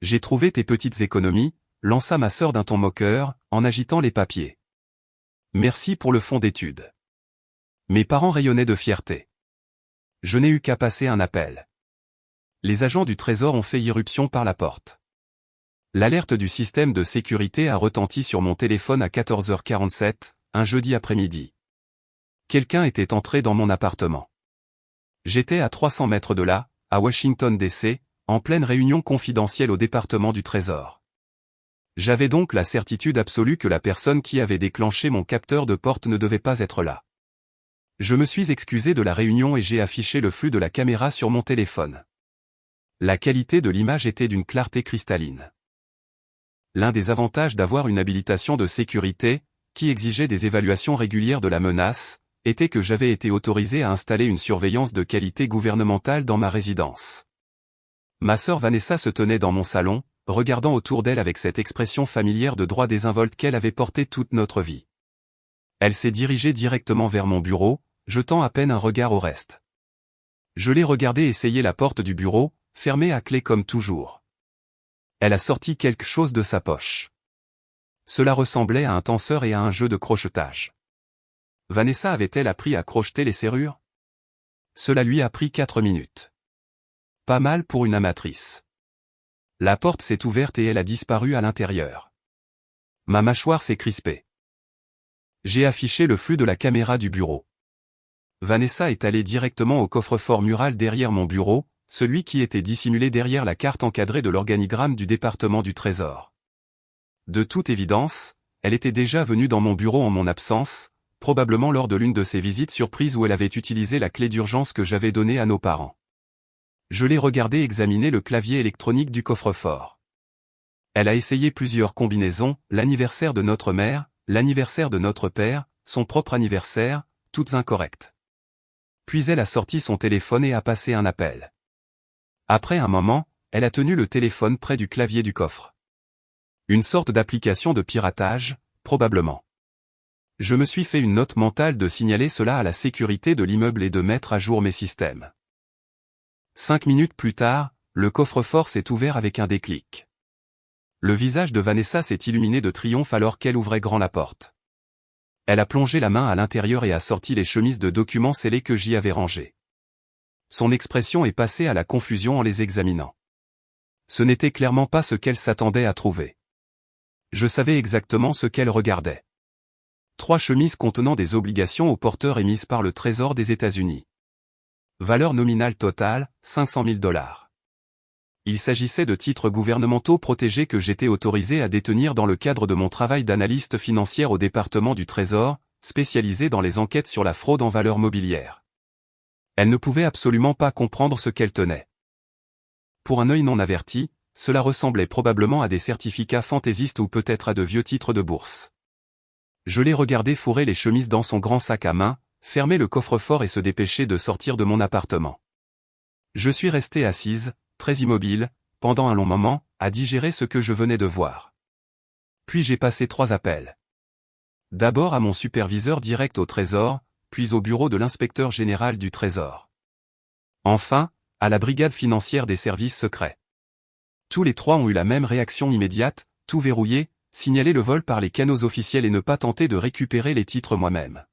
J'ai trouvé tes petites économies, lança ma sœur d'un ton moqueur, en agitant les papiers. Merci pour le fonds d'études. Mes parents rayonnaient de fierté. Je n'ai eu qu'à passer un appel. Les agents du Trésor ont fait irruption par la porte. L'alerte du système de sécurité a retenti sur mon téléphone à 14h47, un jeudi après-midi. Quelqu'un était entré dans mon appartement. J'étais à 300 mètres de là, à Washington DC, en pleine réunion confidentielle au département du Trésor. J'avais donc la certitude absolue que la personne qui avait déclenché mon capteur de porte ne devait pas être là. Je me suis excusé de la réunion et j'ai affiché le flux de la caméra sur mon téléphone. La qualité de l'image était d'une clarté cristalline. L'un des avantages d'avoir une habilitation de sécurité, qui exigeait des évaluations régulières de la menace, était que j'avais été autorisé à installer une surveillance de qualité gouvernementale dans ma résidence. Ma sœur Vanessa se tenait dans mon salon, regardant autour d'elle avec cette expression familière de droit désinvolte qu'elle avait portée toute notre vie. Elle s'est dirigée directement vers mon bureau, jetant à peine un regard au reste. Je l'ai regardée essayer la porte du bureau, fermée à clé comme toujours. Elle a sorti quelque chose de sa poche. Cela ressemblait à un tenseur et à un jeu de crochetage. Vanessa avait-elle appris à crocheter les serrures? Cela lui a pris 4 minutes. Pas mal pour une amatrice. La porte s'est ouverte et elle a disparu à l'intérieur. Ma mâchoire s'est crispée. J'ai affiché le flux de la caméra du bureau. Vanessa est allée directement au coffre-fort mural derrière mon bureau, celui qui était dissimulé derrière la carte encadrée de l'organigramme du département du Trésor. De toute évidence, elle était déjà venue dans mon bureau en mon absence, probablement lors de l'une de ses visites surprises où elle avait utilisé la clé d'urgence que j'avais donnée à nos parents. Je l'ai regardée examiner le clavier électronique du coffre-fort. Elle a essayé plusieurs combinaisons, l'anniversaire de notre mère, l'anniversaire de notre père, son propre anniversaire, toutes incorrectes. Puis elle a sorti son téléphone et a passé un appel. Après un moment, elle a tenu le téléphone près du clavier du coffre. Une sorte d'application de piratage, probablement. Je me suis fait une note mentale de signaler cela à la sécurité de l'immeuble et de mettre à jour mes systèmes. 5 minutes plus tard, le coffre-fort s'est ouvert avec un déclic. Le visage de Vanessa s'est illuminé de triomphe alors qu'elle ouvrait grand la porte. Elle a plongé la main à l'intérieur et a sorti les chemises de documents scellés que j'y avais rangés. Son expression est passée à la confusion en les examinant. Ce n'était clairement pas ce qu'elle s'attendait à trouver. Je savais exactement ce qu'elle regardait. 3 chemises contenant des obligations aux porteurs émises par le Trésor des États-Unis. Valeur nominale totale, 500 000 $. Il s'agissait de titres gouvernementaux protégés que j'étais autorisé à détenir dans le cadre de mon travail d'analyste financière au département du Trésor, spécialisé dans les enquêtes sur la fraude en valeurs mobilières. Elle ne pouvait absolument pas comprendre ce qu'elle tenait. Pour un œil non averti, cela ressemblait probablement à des certificats fantaisistes ou peut-être à de vieux titres de bourse. Je l'ai regardé fourrer les chemises dans son grand sac à main, fermer le coffre-fort et se dépêcher de sortir de mon appartement. Je suis resté assise, très immobile, pendant un long moment, à digérer ce que je venais de voir. Puis j'ai passé 3 appels. D'abord à mon superviseur direct au Trésor, puis au bureau de l'inspecteur général du Trésor. Enfin, à la brigade financière des services secrets. Tous les 3 ont eu la même réaction immédiate, tout verrouiller, signaler le vol par les canaux officiels et ne pas tenter de récupérer les titres moi-même.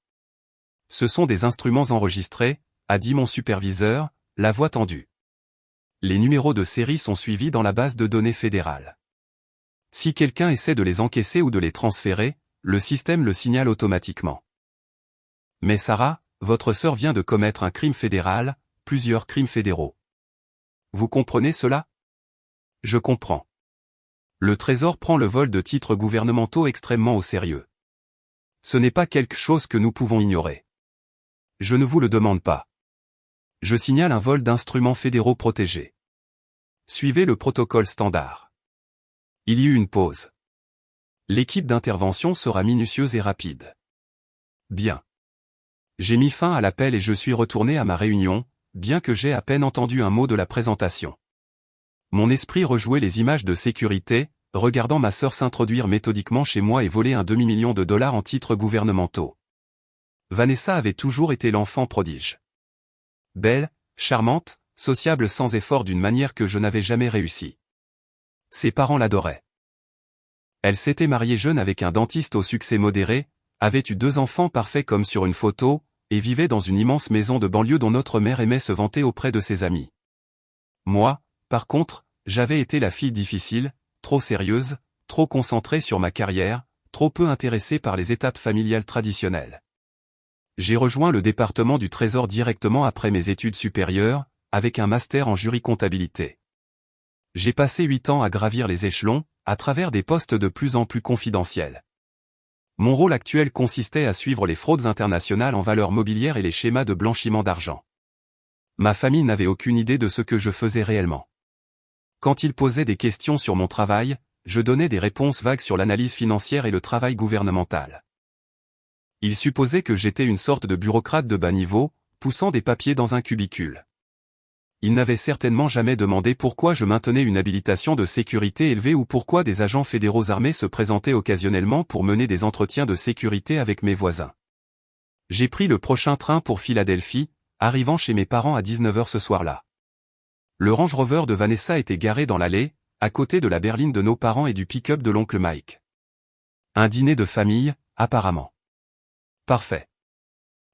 Ce sont des instruments enregistrés, a dit mon superviseur, la voix tendue. Les numéros de série sont suivis dans la base de données fédérale. Si quelqu'un essaie de les encaisser ou de les transférer, le système le signale automatiquement. Mais Sarah, votre sœur vient de commettre un crime fédéral, plusieurs crimes fédéraux. Vous comprenez cela? Je comprends. Le Trésor prend le vol de titres gouvernementaux extrêmement au sérieux. Ce n'est pas quelque chose que nous pouvons ignorer. Je ne vous le demande pas. Je signale un vol d'instruments fédéraux protégés. Suivez le protocole standard. Il y eut une pause. L'équipe d'intervention sera minutieuse et rapide. Bien. J'ai mis fin à l'appel et je suis retourné à ma réunion, bien que j'aie à peine entendu un mot de la présentation. Mon esprit rejouait les images de sécurité, regardant ma sœur s'introduire méthodiquement chez moi et voler un demi-million de dollars en titres gouvernementaux. Vanessa avait toujours été l'enfant prodige. Belle, charmante, sociable sans effort d'une manière que je n'avais jamais réussi. Ses parents l'adoraient. Elle s'était mariée jeune avec un dentiste au succès modéré, avait eu 2 enfants parfaits comme sur une photo, et vivait dans une immense maison de banlieue dont notre mère aimait se vanter auprès de ses amis. Moi, par contre, j'avais été la fille difficile, trop sérieuse, trop concentrée sur ma carrière, trop peu intéressée par les étapes familiales traditionnelles. J'ai rejoint le département du Trésor directement après mes études supérieures, avec un master en jury-comptabilité. J'ai passé 8 ans à gravir les échelons, à travers des postes de plus en plus confidentiels. Mon rôle actuel consistait à suivre les fraudes internationales en valeurs mobilières et les schémas de blanchiment d'argent. Ma famille n'avait aucune idée de ce que je faisais réellement. Quand ils posaient des questions sur mon travail, je donnais des réponses vagues sur l'analyse financière et le travail gouvernemental. Ils supposaient que j'étais une sorte de bureaucrate de bas niveau, poussant des papiers dans un cubicule. Ils n'avaient certainement jamais demandé pourquoi je maintenais une habilitation de sécurité élevée ou pourquoi des agents fédéraux armés se présentaient occasionnellement pour mener des entretiens de sécurité avec mes voisins. J'ai pris le prochain train pour Philadelphie, arrivant chez mes parents à 19h ce soir-là. Le Range Rover de Vanessa était garé dans l'allée, à côté de la berline de nos parents et du pick-up de l'oncle Mike. Un dîner de famille, apparemment. Parfait.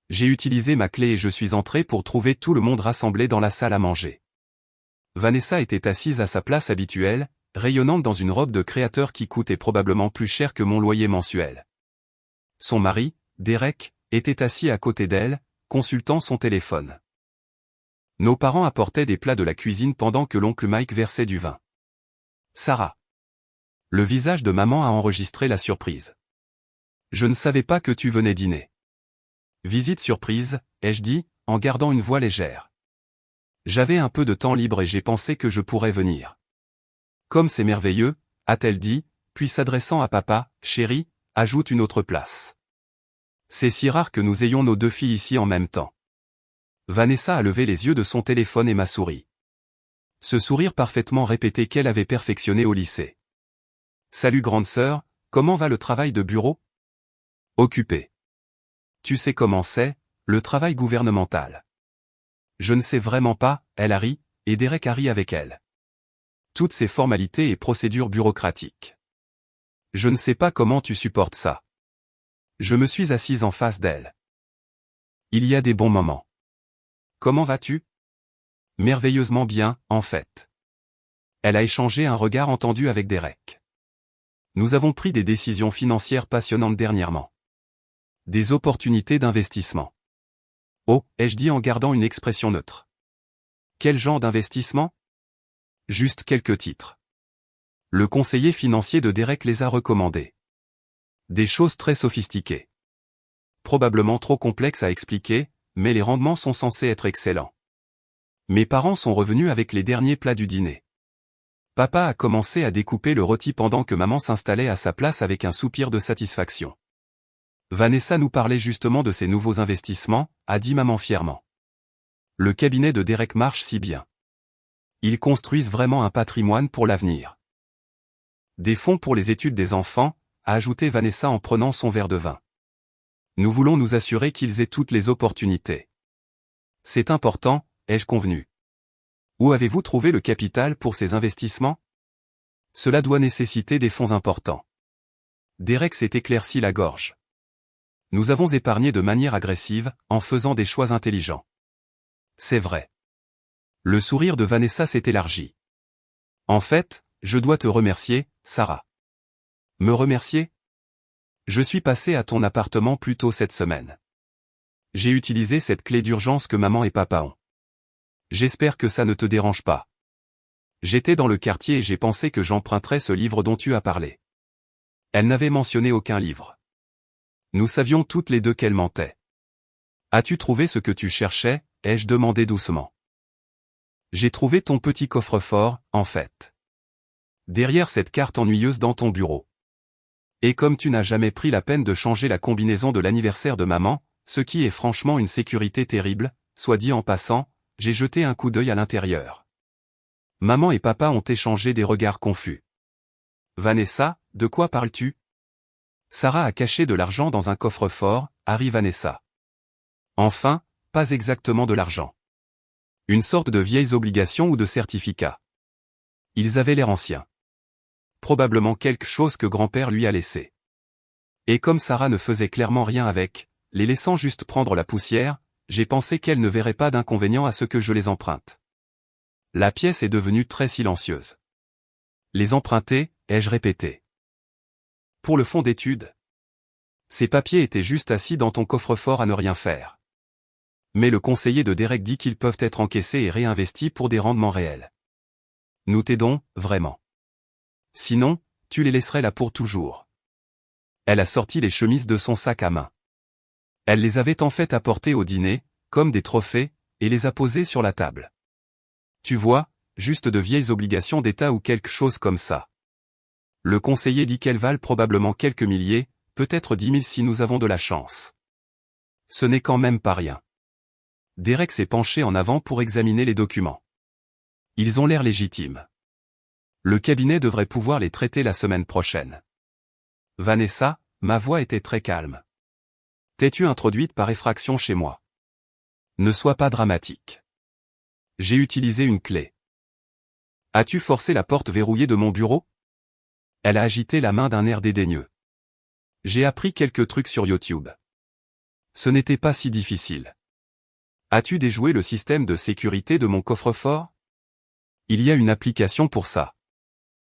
J'ai utilisé ma clé et je suis entré pour trouver tout le monde rassemblé dans la salle à manger. Vanessa était assise à sa place habituelle, rayonnante dans une robe de créateur qui coûtait probablement plus cher que mon loyer mensuel. Son mari, Derek, était assis à côté d'elle, consultant son téléphone. Nos parents apportaient des plats de la cuisine pendant que l'oncle Mike versait du vin. Sarah. Le visage de maman a enregistré la surprise. Je ne savais pas que tu venais dîner. Visite surprise, ai-je dit, en gardant une voix légère. J'avais un peu de temps libre et j'ai pensé que je pourrais venir. Comme c'est merveilleux, a-t-elle dit, puis s'adressant à papa, chéri, ajoute une autre place. C'est si rare que nous ayons nos 2 filles ici en même temps. Vanessa a levé les yeux de son téléphone et m'a souri. Ce sourire parfaitement répété qu'elle avait perfectionné au lycée. Salut grande sœur, comment va le travail de bureau? Occupé. Tu sais comment c'est, le travail gouvernemental. Je ne sais vraiment pas, elle a ri, et Derek a ri avec elle. Toutes ces formalités et procédures bureaucratiques. Je ne sais pas comment tu supportes ça. Je me suis assise en face d'elle. Il y a des bons moments. Comment vas-tu? Merveilleusement bien, en fait. Elle a échangé un regard entendu avec Derek. Nous avons pris des décisions financières passionnantes dernièrement. Des opportunités d'investissement. Oh, ai-je dit en gardant une expression neutre. Quel genre d'investissement? Juste quelques titres. Le conseiller financier de Derek les a recommandés. Des choses très sophistiquées. Probablement trop complexes à expliquer, mais les rendements sont censés être excellents. Mes parents sont revenus avec les derniers plats du dîner. Papa a commencé à découper le rôti pendant que maman s'installait à sa place avec un soupir de satisfaction. Vanessa nous parlait justement de ses nouveaux investissements, a dit maman fièrement. Le cabinet de Derek marche si bien. Ils construisent vraiment un patrimoine pour l'avenir. Des fonds pour les études des enfants, a ajouté Vanessa en prenant son verre de vin. Nous voulons nous assurer qu'ils aient toutes les opportunités. C'est important, ai-je convenu. Où avez-vous trouvé le capital pour ces investissements? Cela doit nécessiter des fonds importants. Derek s'est éclairci la gorge. Nous avons épargné de manière agressive, en faisant des choix intelligents. C'est vrai. Le sourire de Vanessa s'est élargi. En fait, je dois te remercier, Sarah. Me remercier? Je suis passé à ton appartement plus tôt cette semaine. J'ai utilisé cette clé d'urgence que maman et papa ont. J'espère que ça ne te dérange pas. J'étais dans le quartier et j'ai pensé que j'emprunterais ce livre dont tu as parlé. Elle n'avait mentionné aucun livre. Nous savions toutes les deux qu'elle mentait. As-tu trouvé ce que tu cherchais? Ai-je demandé doucement. J'ai trouvé ton petit coffre-fort, en fait. Derrière cette carte ennuyeuse dans ton bureau. Et comme tu n'as jamais pris la peine de changer la combinaison de l'anniversaire de maman, ce qui est franchement une sécurité terrible, soit dit en passant, j'ai jeté un coup d'œil à l'intérieur. Maman et papa ont échangé des regards confus. Vanessa, de quoi parles-tu? Sarah a caché de l'argent dans un coffre-fort, a ri Vanessa. Enfin, pas exactement de l'argent. Une sorte de vieilles obligations ou de certificats. Ils avaient l'air anciens. probablement quelque chose que grand-père lui a laissé. Et comme Sarah ne faisait clairement rien avec, les laissant juste prendre la poussière, j'ai pensé qu'elle ne verrait pas d'inconvénient à ce que je les emprunte. La pièce est devenue très silencieuse. Les emprunter, ai-je répété. Pour le fonds d'études. Ces papiers étaient juste assis dans ton coffre-fort à ne rien faire. Mais le conseiller de Derek dit qu'ils peuvent être encaissés et réinvestis pour des rendements réels. Nous t'aidons, vraiment. Sinon, tu les laisserais là pour toujours. Elle a sorti les chemises de son sac à main. Elle les avait en fait apportées au dîner, comme des trophées, et les a posées sur la table. Tu vois, juste de vieilles obligations d'État ou quelque chose comme ça. Le conseiller dit qu'elles valent probablement quelques milliers, peut-être 10 000 si nous avons de la chance. Ce n'est quand même pas rien. Derek s'est penché en avant pour examiner les documents. Ils ont l'air légitimes. Le cabinet devrait pouvoir les traiter la semaine prochaine. Vanessa, ma voix était très calme. T'es-tu introduite par effraction chez moi? Ne sois pas dramatique. J'ai utilisé une clé. As-tu forcé la porte verrouillée de mon bureau? Elle a agité la main d'un air dédaigneux. J'ai appris quelques trucs sur YouTube. Ce n'était pas si difficile. As-tu déjoué le système de sécurité de mon coffre-fort? Il y a une application pour ça.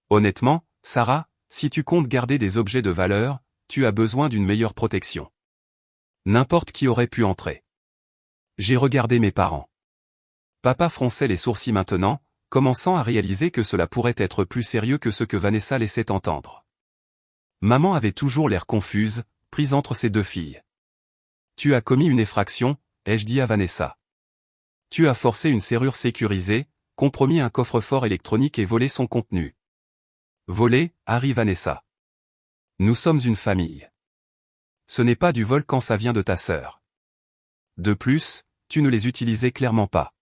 Honnêtement, Sarah, si tu comptes garder des objets de valeur, tu as besoin d'une meilleure protection. N'importe qui aurait pu entrer. J'ai regardé mes parents. Papa fronçait les sourcils maintenant, commençant à réaliser que cela pourrait être plus sérieux que ce que Vanessa laissait entendre. Maman avait toujours l'air confuse, prise entre ses deux filles. Tu as commis une effraction, ai-je dit à Vanessa. Tu as forcé une serrure sécurisée, compromis un coffre-fort électronique et volé son contenu. Volé, Harry Vanessa. Nous sommes une famille. Ce n'est pas du vol quand ça vient de ta sœur. De plus, tu ne les utilisais clairement pas.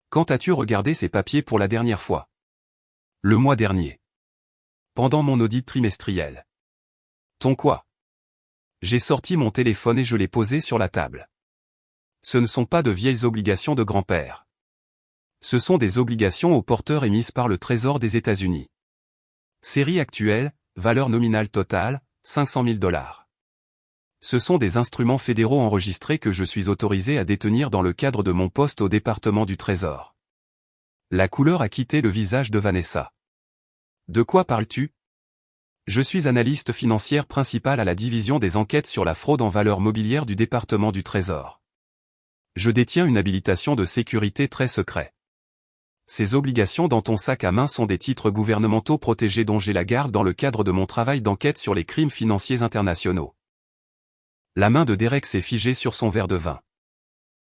Quand as-tu regardé ces papiers pour la dernière fois? Le mois dernier. Pendant mon audit trimestriel. Ton quoi? J'ai sorti mon téléphone et je l'ai posé sur la table. Ce ne sont pas de vieilles obligations de grand-père. Ce sont des obligations aux porteurs émises par le Trésor des États-Unis. Série actuelle, valeur nominale totale, 500 000 $. Ce sont des instruments fédéraux enregistrés que je suis autorisé à détenir dans le cadre de mon poste au département du Trésor. La couleur a quitté le visage de Vanessa. De quoi parles-tu? Je suis analyste financière principale à la division des enquêtes sur la fraude en valeurs mobilières du département du Trésor. Je détiens une habilitation de sécurité très secret. Ces obligations dans ton sac à main sont des titres gouvernementaux protégés dont j'ai la garde dans le cadre de mon travail d'enquête sur les crimes financiers internationaux. La main de Derek s'est figée sur son verre de vin.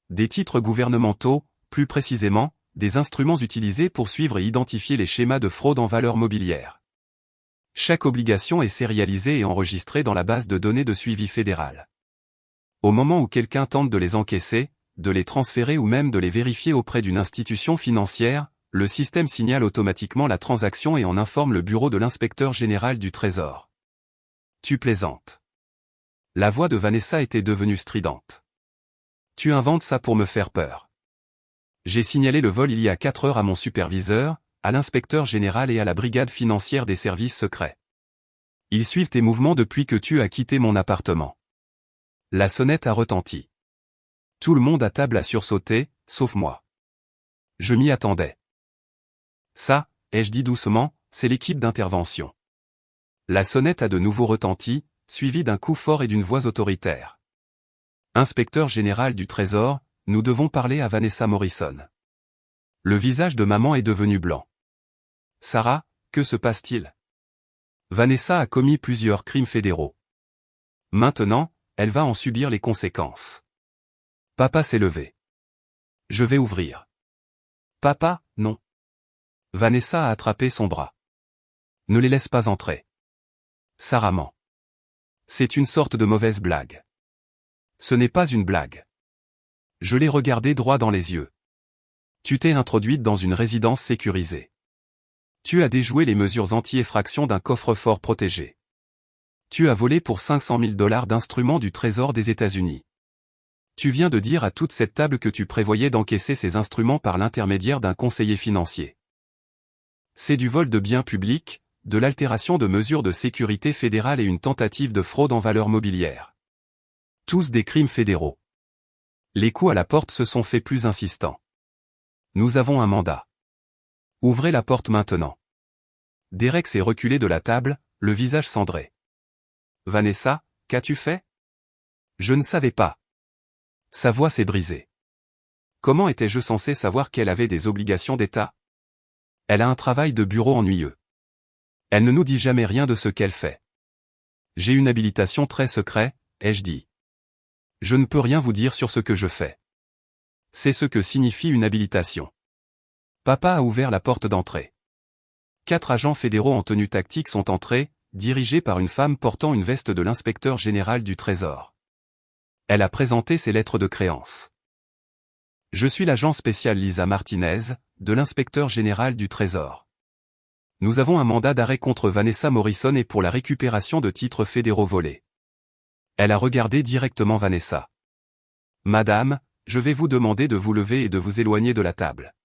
Des titres gouvernementaux, plus précisément, des instruments utilisés pour suivre et identifier les schémas de fraude en valeurs mobilières. Chaque obligation est sérialisée et enregistrée dans la base de données de suivi fédérale. Au moment où quelqu'un tente de les encaisser, de les transférer ou même de les vérifier auprès d'une institution financière, le système signale automatiquement la transaction et en informe le bureau de l'inspecteur général du Trésor. Tu plaisantes. La voix de Vanessa était devenue stridente. Tu inventes ça pour me faire peur. J'ai signalé le vol il y a 4 heures à mon superviseur, à l'inspecteur général et à la brigade financière des services secrets. Ils suivent tes mouvements depuis que tu as quitté mon appartement. La sonnette a retenti. Tout le monde à table a sursauté, sauf moi. Je m'y attendais. Ça, ai-je dit doucement, c'est l'équipe d'intervention. La sonnette a de nouveau retenti, suivie d'un coup fort et d'une voix autoritaire. Inspecteur général du Trésor, nous devons parler à Vanessa Morrison. Le visage de maman est devenu blanc. Sarah, que se passe-t-il? Vanessa a commis plusieurs crimes fédéraux. Maintenant, elle va en subir les conséquences. Papa s'est levé. Je vais ouvrir. Papa, non. Vanessa a attrapé son bras. Ne les laisse pas entrer. Sarah ment. C'est une sorte de mauvaise blague. Ce n'est pas une blague. Je l'ai regardé droit dans les yeux. Tu t'es introduite dans une résidence sécurisée. Tu as déjoué les mesures anti-effraction d'un coffre-fort protégé. Tu as volé pour 500 000 $ d'instruments du Trésor des États-Unis. Tu viens de dire à toute cette table que tu prévoyais d'encaisser ces instruments par l'intermédiaire d'un conseiller financier. C'est du vol de biens publics, de l'altération de mesures de sécurité fédérale et une tentative de fraude en valeurs mobilières. Tous des crimes fédéraux. Les coups à la porte se sont faits plus insistants. Nous avons un mandat. Ouvrez la porte maintenant. Derek s'est reculé de la table, le visage cendré. Vanessa, qu'as-tu fait? Je ne savais pas. Sa voix s'est brisée. Comment étais-je censé savoir qu'elle avait des obligations d'État? Elle a un travail de bureau ennuyeux. Elle ne nous dit jamais rien de ce qu'elle fait. J'ai une habilitation très secrète, ai-je dit. Je ne peux rien vous dire sur ce que je fais. C'est ce que signifie une habilitation. Papa a ouvert la porte d'entrée. 4 agents fédéraux en tenue tactique sont entrés, dirigés par une femme portant une veste de l'inspecteur général du Trésor. Elle a présenté ses lettres de créance. Je suis l'agent spécial Lisa Martinez, de l'inspecteur général du Trésor. Nous avons un mandat d'arrêt contre Vanessa Morrison et pour la récupération de titres fédéraux volés. Elle a regardé directement Vanessa. Madame, je vais vous demander de vous lever et de vous éloigner de la table.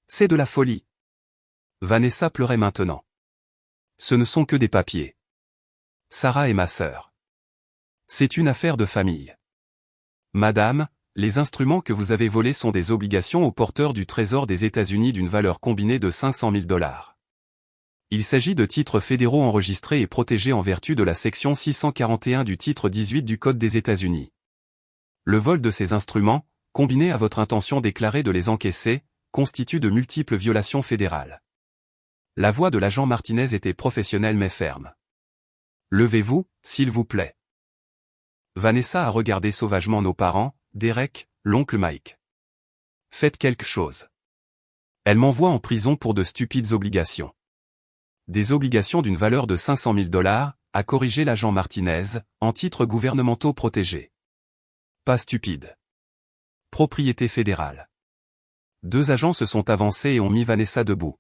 C'est de la folie. Vanessa pleurait maintenant. Ce ne sont que des papiers. Sarah est ma sœur. C'est une affaire de famille. Madame, les instruments que vous avez volés sont des obligations aux porteurs du Trésor des États-Unis d'une valeur combinée de 500 000 $. Il s'agit de titres fédéraux enregistrés et protégés en vertu de la section 641 du titre 18 du Code des États-Unis. Le vol de ces instruments, combiné à votre intention déclarée de les encaisser, constitue de multiples violations fédérales. La voix de l'agent Martinez était professionnelle mais ferme. Levez-vous, s'il vous plaît. Vanessa a regardé sauvagement nos parents, Derek, l'oncle Mike. Faites quelque chose. Elle m'envoie en prison pour de stupides obligations. Des obligations d'une valeur de 500 000 $, a corrigé l'agent Martinez, en titres gouvernementaux protégés. Pas stupide. Propriété fédérale. 2 agents se sont avancés et ont mis Vanessa debout.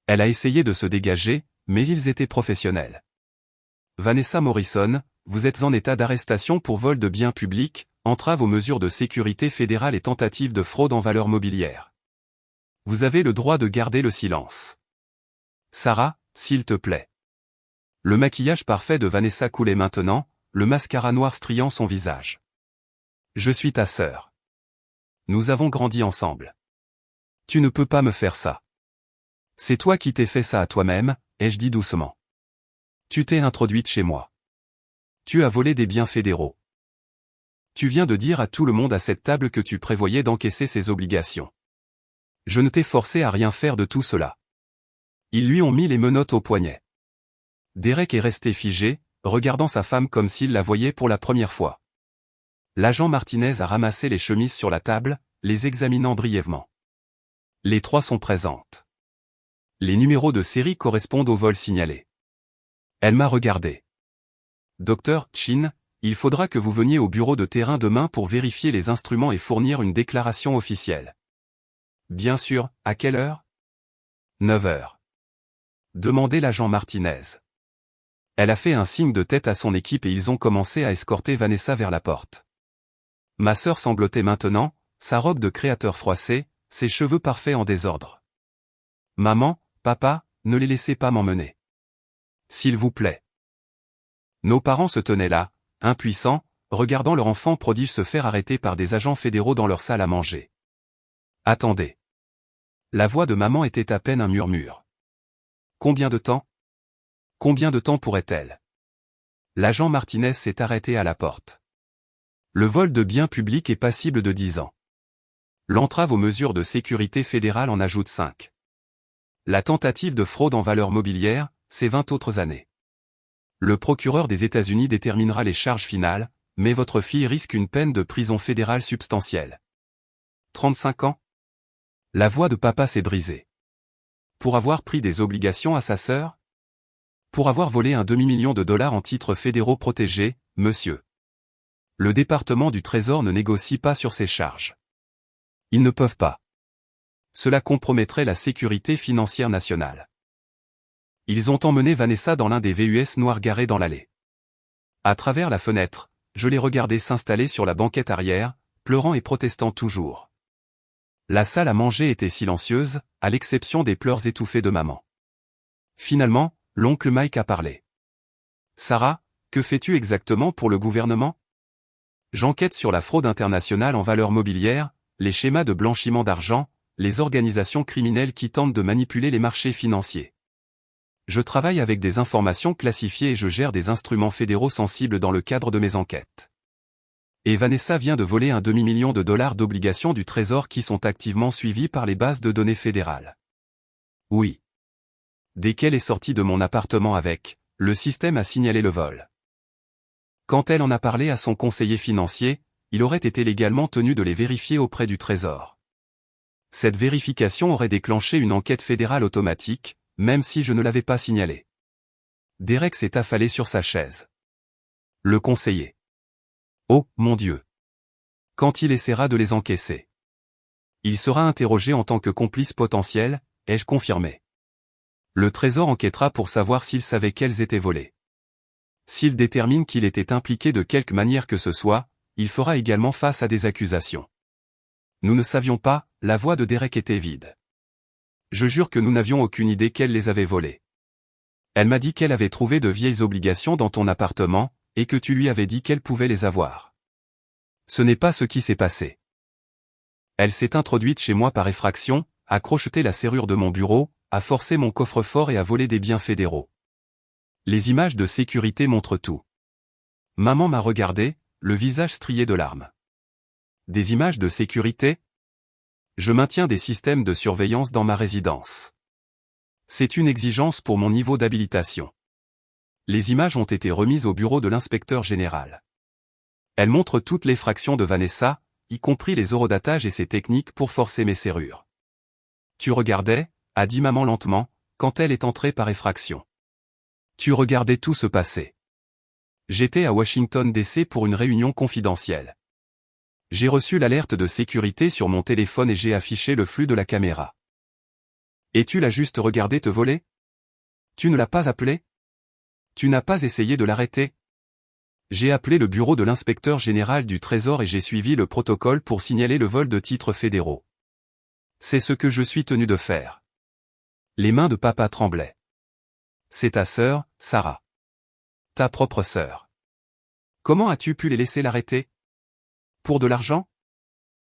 Elle a essayé de se dégager, mais ils étaient professionnels. Vanessa Morrison, vous êtes en état d'arrestation pour vol de biens publics, entrave aux mesures de sécurité fédérale et tentative de fraude en valeurs mobilières. Vous avez le droit de garder le silence. Sarah, s'il te plaît. Le maquillage parfait de Vanessa coulait maintenant, le mascara noir striant son visage. Je suis ta sœur. Nous avons grandi ensemble. Tu ne peux pas me faire ça. C'est toi qui t'es fait ça à toi-même, ai-je dit doucement. Tu t'es introduite chez moi. Tu as volé des biens fédéraux. Tu viens de dire à tout le monde à cette table que tu prévoyais d'encaisser ces obligations. Je ne t'ai forcé à rien faire de tout cela. Ils lui ont mis les menottes au poignet. Derek est resté figé, regardant sa femme comme s'il la voyait pour la première fois. L'agent Martinez a ramassé les chemises sur la table, les examinant brièvement. Les 3 sont présentes. Les numéros de série correspondent au vol signalé. Elle m'a regardé. Docteur Chin, il faudra que vous veniez au bureau de terrain demain pour vérifier les instruments et fournir une déclaration officielle. Bien sûr, à quelle heure? 9 heures. Demandez l'agent Martinez. Elle a fait un signe de tête à son équipe et ils ont commencé à escorter Vanessa vers la porte. Ma sœur sanglotait maintenant, sa robe de créateur froissée, ses cheveux parfaits en désordre. Maman, papa, ne les laissez pas m'emmener. S'il vous plaît. Nos parents se tenaient là, impuissants, regardant leur enfant prodige se faire arrêter par des agents fédéraux dans leur salle à manger. Attendez. La voix de maman était à peine un murmure. Combien de temps? Combien de temps pourrait-elle? L'agent Martinez s'est arrêté à la porte. Le vol de biens publics est passible de 10 ans. L'entrave aux mesures de sécurité fédérale en ajoute 5. La tentative de fraude en valeurs mobilières, c'est 20 autres années. Le procureur des États-Unis déterminera les charges finales, mais votre fille risque une peine de prison fédérale substantielle. 35 ans? La voix de papa s'est brisée. Pour avoir pris des obligations à sa sœur? Pour avoir volé un demi-million de dollars en titres fédéraux protégés, monsieur. Le département du Trésor ne négocie pas sur ces charges. Ils ne peuvent pas. Cela compromettrait la sécurité financière nationale. Ils ont emmené Vanessa dans l'un des VUS noirs garés dans l'allée. À travers la fenêtre, je l'ai regardée s'installer sur la banquette arrière, pleurant et protestant toujours. La salle à manger était silencieuse, à l'exception des pleurs étouffés de maman. Finalement, l'oncle Mike a parlé. Sarah, que fais-tu exactement pour le gouvernement? J'enquête sur la fraude internationale en valeurs mobilières, les schémas de blanchiment d'argent, les organisations criminelles qui tentent de manipuler les marchés financiers. Je travaille avec des informations classifiées et je gère des instruments fédéraux sensibles dans le cadre de mes enquêtes. Et Vanessa vient de voler un demi-million de dollars d'obligations du Trésor qui sont activement suivies par les bases de données fédérales. Oui. Dès qu'elle est sortie de mon appartement avec, le système a signalé le vol. Quand elle en a parlé à son conseiller financier, il aurait été légalement tenu de les vérifier auprès du Trésor. Cette vérification aurait déclenché une enquête fédérale automatique, même si je ne l'avais pas signalé. Derek s'est affalé sur sa chaise. Le conseiller. Oh, mon Dieu. Quand il essaiera de les encaisser. Il sera interrogé en tant que complice potentiel, ai-je confirmé. Le Trésor enquêtera pour savoir s'il savait qu'elles étaient volées. S'il détermine qu'il était impliqué de quelque manière que ce soit, il fera également face à des accusations. Nous ne savions pas, la voix de Derek était vide. Je jure que nous n'avions aucune idée qu'elle les avait volées. Elle m'a dit qu'elle avait trouvé de vieilles obligations dans ton appartement, et que tu lui avais dit qu'elle pouvait les avoir. Ce n'est pas ce qui s'est passé. Elle s'est introduite chez moi par effraction, a crocheté la serrure de mon bureau, a forcé mon coffre-fort et a volé des biens fédéraux. Les images de sécurité montrent tout. Maman m'a regardé, le visage strié de larmes. Des images de sécurité? Je maintiens des systèmes de surveillance dans ma résidence. C'est une exigence pour mon niveau d'habilitation. Les images ont été remises au bureau de l'inspecteur général. Elles montrent toutes les fractions de Vanessa, y compris les horodatages et ses techniques pour forcer mes serrures. Tu regardais, a dit maman lentement, quand elle est entrée par effraction. Tu regardais tout se passer. J'étais à Washington DC pour une réunion confidentielle. J'ai reçu l'alerte de sécurité sur mon téléphone et j'ai affiché le flux de la caméra. Et tu l'as juste regardé te voler? Tu ne l'as pas appelé? Tu n'as pas essayé de l'arrêter? J'ai appelé le bureau de l'inspecteur général du Trésor et j'ai suivi le protocole pour signaler le vol de titres fédéraux. C'est ce que je suis tenu de faire. Les mains de papa tremblaient. C'est ta sœur, Sarah. Ta propre sœur. Comment as-tu pu les laisser l'arrêter? Pour de l'argent?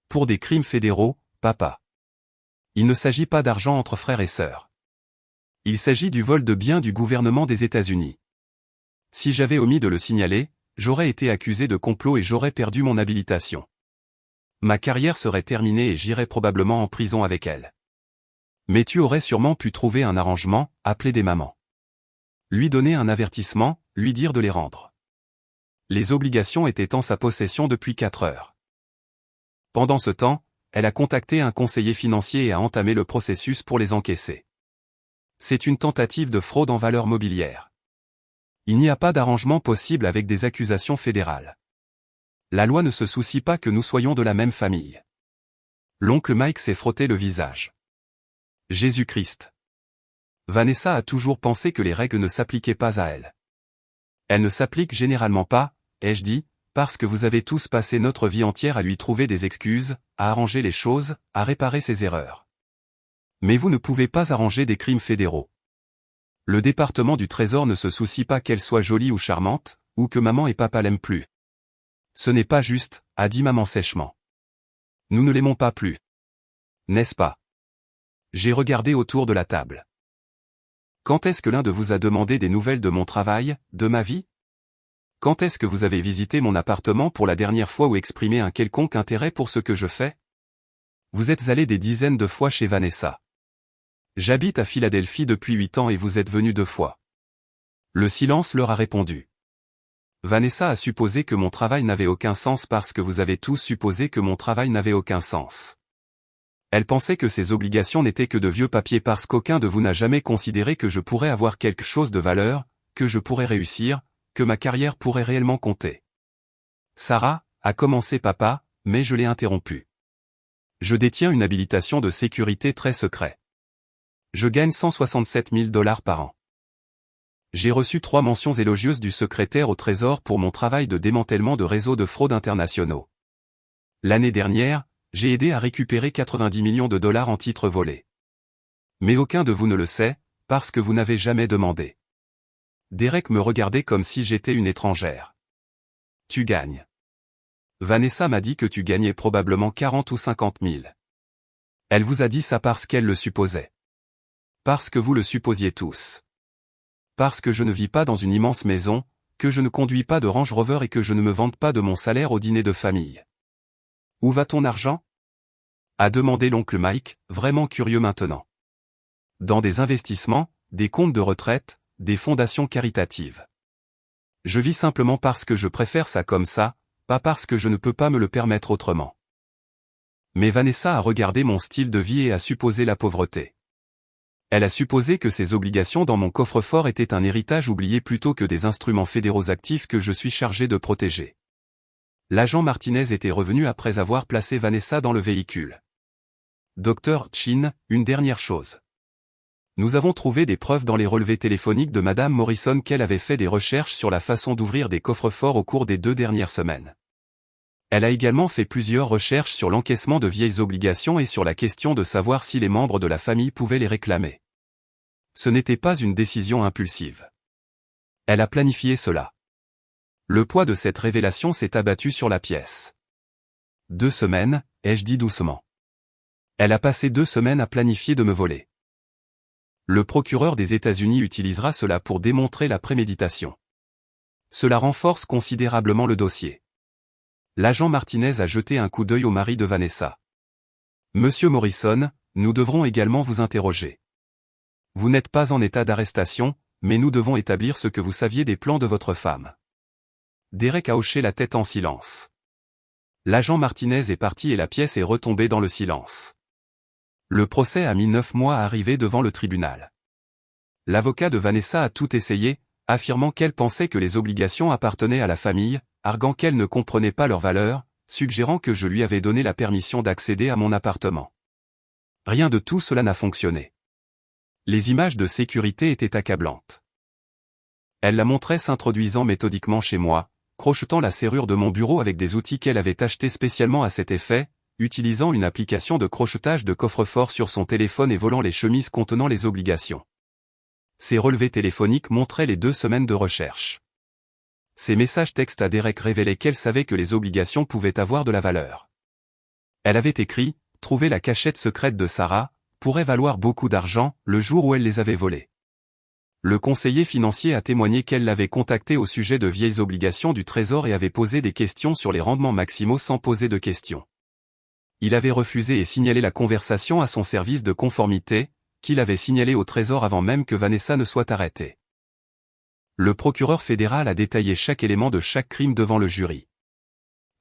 Pour des crimes fédéraux, papa. Il ne s'agit pas d'argent entre frères et sœurs. Il s'agit du vol de biens du gouvernement des États-Unis. Si j'avais omis de le signaler, j'aurais été accusé de complot et j'aurais perdu mon habilitation. Ma carrière serait terminée et j'irais probablement en prison avec elle. Mais tu aurais sûrement pu trouver un arrangement, appeler des mamans. Lui donner un avertissement, lui dire de les rendre. Les obligations étaient en sa possession depuis 4 heures. Pendant ce temps, elle a contacté un conseiller financier et a entamé le processus pour les encaisser. C'est une tentative de fraude en valeurs mobilières. Il n'y a pas d'arrangement possible avec des accusations fédérales. La loi ne se soucie pas que nous soyons de la même famille. L'oncle Mike s'est frotté le visage. Jésus-Christ. Vanessa a toujours pensé que les règles ne s'appliquaient pas à elle. Elles ne s'appliquent généralement pas, ai-je dit, parce que vous avez tous passé notre vie entière à lui trouver des excuses, à arranger les choses, à réparer ses erreurs. Mais vous ne pouvez pas arranger des crimes fédéraux. Le département du Trésor ne se soucie pas qu'elle soit jolie ou charmante, ou que maman et papa l'aiment plus. Ce n'est pas juste, a dit maman sèchement. Nous ne l'aimons pas plus. N'est-ce pas? J'ai regardé autour de la table. Quand est-ce que l'un de vous a demandé des nouvelles de mon travail, de ma vie? Quand est-ce que vous avez visité mon appartement pour la dernière fois ou exprimé un quelconque intérêt pour ce que je fais? Vous êtes allé des dizaines de fois chez Vanessa. J'habite à Philadelphie depuis 8 ans et vous êtes venu 2 fois. Le silence leur a répondu. Vanessa a supposé que mon travail n'avait aucun sens parce que vous avez tous supposé que mon travail n'avait aucun sens. Elle pensait que ces obligations n'étaient que de vieux papiers parce qu'aucun de vous n'a jamais considéré que je pourrais avoir quelque chose de valeur, que je pourrais réussir, que ma carrière pourrait réellement compter. Sarah, a commencé papa, mais je l'ai interrompu. Je détiens une habilitation de sécurité très secret. Je gagne 167 000 $ par an. J'ai reçu 3 mentions élogieuses du secrétaire au Trésor pour mon travail de démantèlement de réseaux de fraude internationaux. L'année dernière, j'ai aidé à récupérer 90 millions de $ en titres volés. Mais aucun de vous ne le sait, Parce que vous n'avez jamais demandé. Derek me regardait comme si j'étais une étrangère. Tu gagnes. Vanessa m'a dit que tu gagnais probablement 40 ou 50 000. Elle vous a dit ça parce qu'elle le supposait. Parce que vous le supposiez tous. Parce que je ne vis pas dans une immense maison, que je ne conduis pas de Range Rover et que je ne me vante pas de mon salaire au dîner de famille. Où va ton argent? A demandé l'oncle Mike, vraiment curieux maintenant. Dans des investissements, des comptes de retraite, des fondations caritatives. Je vis simplement parce que je préfère ça comme ça, pas parce que je ne peux pas me le permettre autrement. Mais Vanessa a regardé mon style de vie et a supposé la pauvreté. Elle a supposé que ces obligations dans mon coffre-fort étaient un héritage oublié plutôt que des instruments fédéraux actifs que je suis chargé de protéger. L'agent Martinez était revenu après avoir placé Vanessa dans le véhicule. Docteur Chin, une dernière chose. Nous avons trouvé des preuves dans les relevés téléphoniques de Madame Morrison qu'elle avait fait des recherches sur la façon d'ouvrir des coffres-forts au cours des 2 dernières semaines. Elle a également fait plusieurs recherches sur l'encaissement de vieilles obligations et sur la question de savoir si les membres de la famille pouvaient les réclamer. Ce n'était pas une décision impulsive. Elle a planifié cela. Le poids de cette révélation s'est abattu sur la pièce. 2 semaines, ai-je dit doucement. Elle a passé 2 semaines à planifier de me voler. Le procureur des États-Unis utilisera cela pour démontrer la préméditation. Cela renforce considérablement le dossier. L'agent Martinez a jeté un coup d'œil au mari de Vanessa. Monsieur Morrison, nous devrons également vous interroger. Vous n'êtes pas en état d'arrestation, mais nous devons établir ce que vous saviez des plans de votre femme. Derek a hoché la tête en silence. L'agent Martinez est parti et la pièce est retombée dans le silence. Le procès a mis 9 mois à arriver devant le tribunal. L'avocat de Vanessa a tout essayé, affirmant qu'elle pensait que les obligations appartenaient à la famille, arguant qu'elle ne comprenait pas leur valeur, suggérant que je lui avais donné la permission d'accéder à mon appartement. Rien de tout cela n'a fonctionné. Les images de sécurité étaient accablantes. Elle la montrait s'introduisant méthodiquement chez moi, crochetant la serrure de mon bureau avec des outils qu'elle avait achetés spécialement à cet effet, utilisant une application de crochetage de coffre-fort sur son téléphone et volant les chemises contenant les obligations. Ces relevés téléphoniques montraient les 2 semaines de recherche. Ces messages textes à Derek révélaient qu'elle savait que les obligations pouvaient avoir de la valeur. Elle avait écrit « Trouver la cachette secrète de Sarah » pourrait valoir beaucoup d'argent le jour où elle les avait volés. Le conseiller financier a témoigné qu'elle l'avait contacté au sujet de vieilles obligations du Trésor et avait posé des questions sur les rendements maximaux sans poser de questions. Il avait refusé et signalé la conversation à son service de conformité, qu'il avait signalé au Trésor avant même que Vanessa ne soit arrêtée. Le procureur fédéral a détaillé chaque élément de chaque crime devant le jury.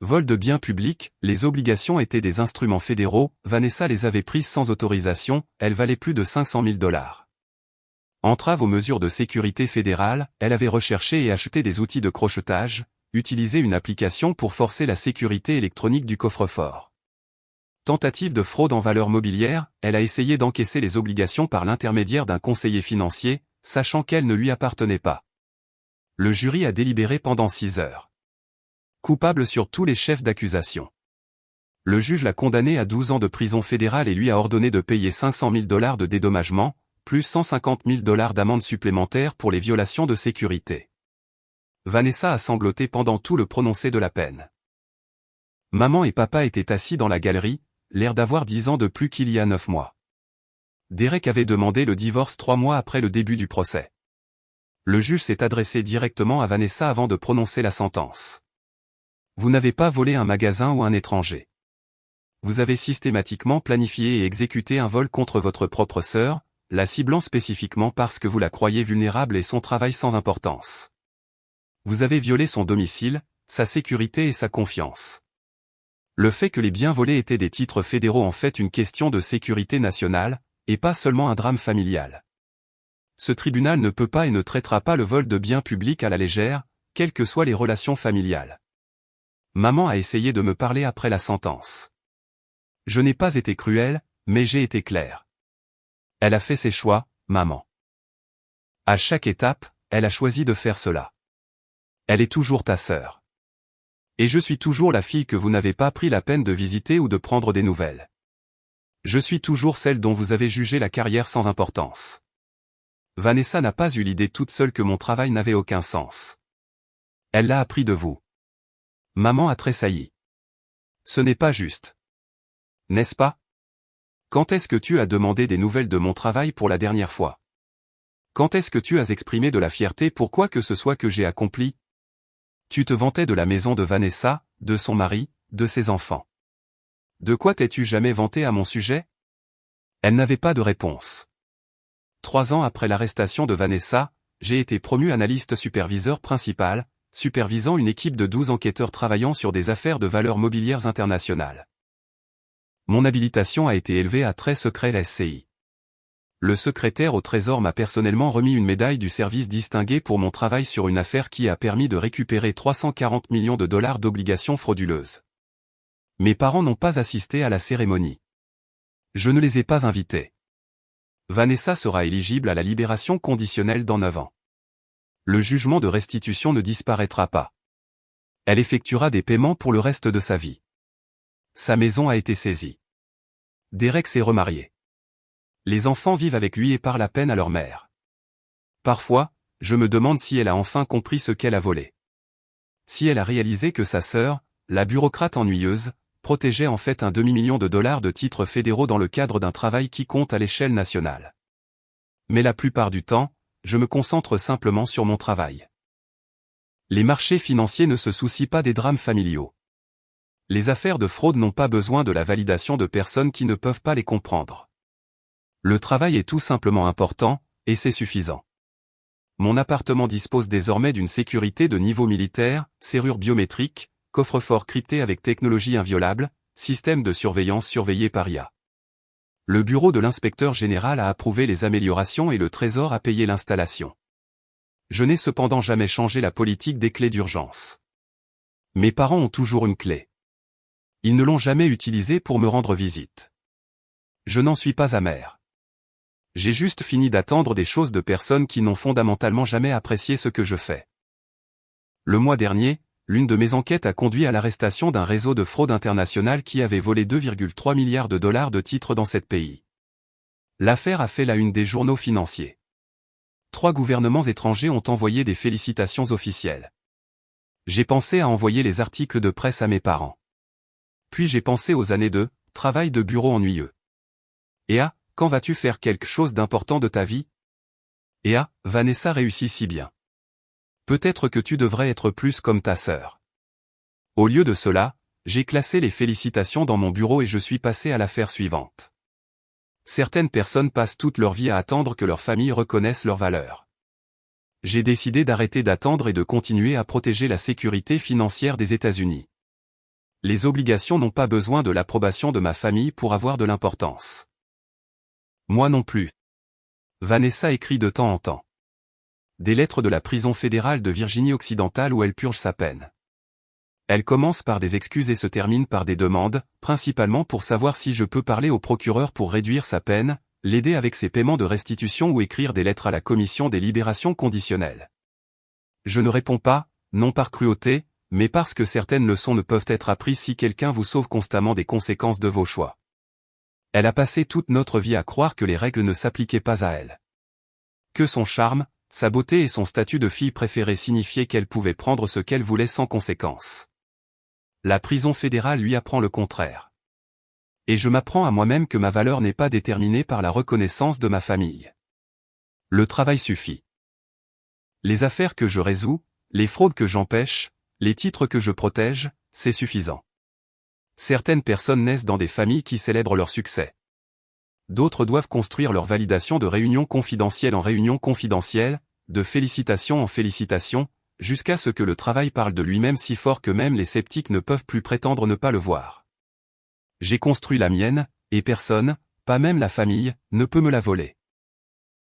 Vol de biens publics, les obligations étaient des instruments fédéraux, Vanessa les avait prises sans autorisation, elles valaient plus de 500 000 $. Entrave aux mesures de sécurité fédérale, elle avait recherché et acheté des outils de crochetage, utilisé une application pour forcer la sécurité électronique du coffre-fort. Tentative de fraude en valeurs mobilières, elle a essayé d'encaisser les obligations par l'intermédiaire d'un conseiller financier, sachant qu'elles ne lui appartenaient pas. Le jury a délibéré pendant 6 heures. Coupable sur tous les chefs d'accusation. Le juge l'a condamné à 12 ans de prison fédérale et lui a ordonné de payer 500 000 $ de dédommagement, plus 150 000 $ d'amende supplémentaire pour les violations de sécurité. Vanessa a sangloté pendant tout le prononcé de la peine. Maman et papa étaient assis dans la galerie, l'air d'avoir 10 ans de plus qu'il y a 9 mois. Derek avait demandé le divorce 3 mois après le début du procès. Le juge s'est adressé directement à Vanessa avant de prononcer la sentence. Vous n'avez pas volé un magasin ou un étranger. Vous avez systématiquement planifié et exécuté un vol contre votre propre sœur, la ciblant spécifiquement parce que vous la croyez vulnérable et son travail sans importance. Vous avez violé son domicile, sa sécurité et sa confiance. Le fait que les biens volés étaient des titres fédéraux en fait une question de sécurité nationale, et pas seulement un drame familial. Ce tribunal ne peut pas et ne traitera pas le vol de biens publics à la légère, quelles que soient les relations familiales. Maman a essayé de me parler après la sentence. Je n'ai pas été cruel, mais j'ai été clair. Elle a fait ses choix, maman. À chaque étape, elle a choisi de faire cela. Elle est toujours ta sœur. Et je suis toujours la fille que vous n'avez pas pris la peine de visiter ou de prendre des nouvelles. Je suis toujours celle dont vous avez jugé la carrière sans importance. Vanessa n'a pas eu l'idée toute seule que mon travail n'avait aucun sens. Elle l'a appris de vous. Maman a tressailli. Ce n'est pas juste. N'est-ce pas? Quand est-ce que tu as demandé des nouvelles de mon travail pour la dernière fois? Quand est-ce que tu as exprimé de la fierté pour quoi que ce soit que j'ai accompli? Tu te vantais de la maison de Vanessa, de son mari, de ses enfants. De quoi t'es-tu jamais vanté à mon sujet? Elle n'avait pas de réponse. 3 ans après l'arrestation de Vanessa, j'ai été promu analyste superviseur principal, supervisant une équipe de 12 enquêteurs travaillant sur des affaires de valeurs mobilières internationales. Mon habilitation a été élevée à très secret SCI. Le secrétaire au Trésor m'a personnellement remis une médaille du service distingué pour mon travail sur une affaire qui a permis de récupérer 340 millions de dollars d'obligations frauduleuses. Mes parents n'ont pas assisté à la cérémonie. Je ne les ai pas invités. Vanessa sera éligible à la libération conditionnelle dans 9 ans. Le jugement de restitution ne disparaîtra pas. Elle effectuera des paiements pour le reste de sa vie. Sa maison a été saisie. Derek s'est remarié. Les enfants vivent avec lui et parlent à peine à leur mère. Parfois, je me demande si elle a enfin compris ce qu'elle a volé. Si elle a réalisé que sa sœur, la bureaucrate ennuyeuse, protégeait en fait un demi-million de dollars de titres fédéraux dans le cadre d'un travail qui compte à l'échelle nationale. Mais la plupart du temps, je me concentre simplement sur mon travail. Les marchés financiers ne se soucient pas des drames familiaux. Les affaires de fraude n'ont pas besoin de la validation de personnes qui ne peuvent pas les comprendre. Le travail est tout simplement important, et c'est suffisant. Mon appartement dispose désormais d'une sécurité de niveau militaire, serrure biométrique, coffre-fort crypté avec technologie inviolable, système de surveillance surveillé par IA. Le bureau de l'inspecteur général a approuvé les améliorations et le Trésor a payé l'installation. Je n'ai cependant jamais changé la politique des clés d'urgence. Mes parents ont toujours une clé. Ils ne l'ont jamais utilisée pour me rendre visite. Je n'en suis pas amer. J'ai juste fini d'attendre des choses de personnes qui n'ont fondamentalement jamais apprécié ce que je fais. Le mois dernier, l'une de mes enquêtes a conduit à l'arrestation d'un réseau de fraude internationale qui avait volé 2,3 milliards de dollars de titres dans 7 pays. L'affaire a fait la une des journaux financiers. 3 gouvernements étrangers ont envoyé des félicitations officielles. J'ai pensé à envoyer les articles de presse à mes parents. Puis j'ai pensé aux années de travail de bureau ennuyeux. Et à quand vas-tu faire quelque chose d'important de ta vie? Et à Vanessa réussit si bien. Peut-être que tu devrais être plus comme ta sœur. Au lieu de cela, j'ai classé les félicitations dans mon bureau et je suis passé à l'affaire suivante. Certaines personnes passent toute leur vie à attendre que leur famille reconnaisse leur valeur. J'ai décidé d'arrêter d'attendre et de continuer à protéger la sécurité financière des États-Unis. Les obligations n'ont pas besoin de l'approbation de ma famille pour avoir de l'importance. Moi non plus. Vanessa écrit de temps en temps. Des lettres de la prison fédérale de Virginie-Occidentale où elle purge sa peine. Elle commence par des excuses et se termine par des demandes, principalement pour savoir si je peux parler au procureur pour réduire sa peine, l'aider avec ses paiements de restitution ou écrire des lettres à la commission des libérations conditionnelles. Je ne réponds pas, non par cruauté, mais parce que certaines leçons ne peuvent être apprises si quelqu'un vous sauve constamment des conséquences de vos choix. Elle a passé toute notre vie à croire que les règles ne s'appliquaient pas à elle. Que son charme, sa beauté et son statut de fille préférée signifiaient qu'elle pouvait prendre ce qu'elle voulait sans conséquence. La prison fédérale lui apprend le contraire. Et je m'apprends à moi-même que ma valeur n'est pas déterminée par la reconnaissance de ma famille. Le travail suffit. Les affaires que je résous, les fraudes que j'empêche, les titres que je protège, c'est suffisant. Certaines personnes naissent dans des familles qui célèbrent leur succès. D'autres doivent construire leur validation de réunion confidentielle en réunion confidentielle, de félicitations en félicitations, jusqu'à ce que le travail parle de lui-même si fort que même les sceptiques ne peuvent plus prétendre ne pas le voir. J'ai construit la mienne, et personne, pas même la famille, ne peut me la voler.